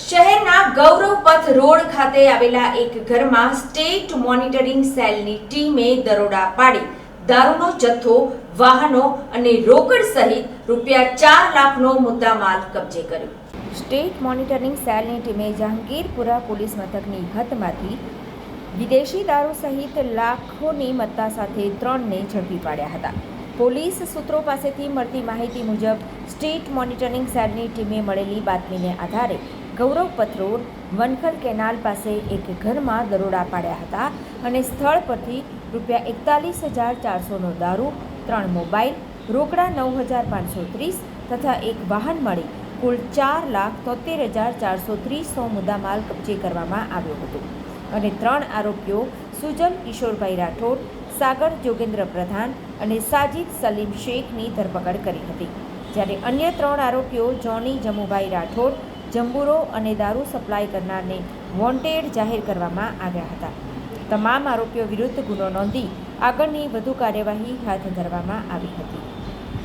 શહેરના ગૌરવપથ રોડ ખાતે આવેલા એક ઘરમાં સ્ટેટ મોનિટરિંગ સેલની ટીમે દરોડા પાડી દારૂનો જથ્થો, વાહનો અને રોકડ સહિત રૂપિયા 4 લાખનો મુદ્દામાલ કબજે કર્યો. સ્ટેટ મોનિટરિંગ સેલની ટીમે જહાંગીરપુરા પોલીસ મથકની હદમાંથી વિદેશી દારૂ સહિત લાખોની મત્તા સાથે 3ને ઝડપી પાડ્યા હતા. પોલીસ સૂત્રો પાસેથી મળતી માહિતી મુજબ સ્ટેટ મોનિટરિંગ સેલની ટીમે મળેલી બાતમીને આધારે ગૌરવપથ રોડ વનખલ કેનાલ પાસે એક ઘરમાં દરોડા પાડ્યા હતા અને સ્થળ પરથી રૂપિયા 41,400નો દારૂ, 3 મોબાઈલ, રોકડા 9,530 તથા એક વાહન મળી કુલ 4,73,430નો મુદ્દામાલ કબજે કરવામાં આવ્યો હતો અને 3 આરોપીઓ સુજલ કિશોરભાઈ રાઠોડ, સાગર જોગેન્દ્ર પ્રધાન અને સાજિદ સલીમ શેખની ધરપકડ કરી હતી. જ્યારે અન્ય 3 આરોપીઓ જોની જમુભાઈ રાઠોડ, જંબુરો અને દારૂ સપ્લાય કરનારને વોન્ટેડ જાહેર કરવામાં આવ્યા હતા. તમામ આરોપીઓ વિરુદ્ધ ગુનો નોંધી આગળની વધુ કાર્યવાહી હાથ ધરવામાં આવી હતી.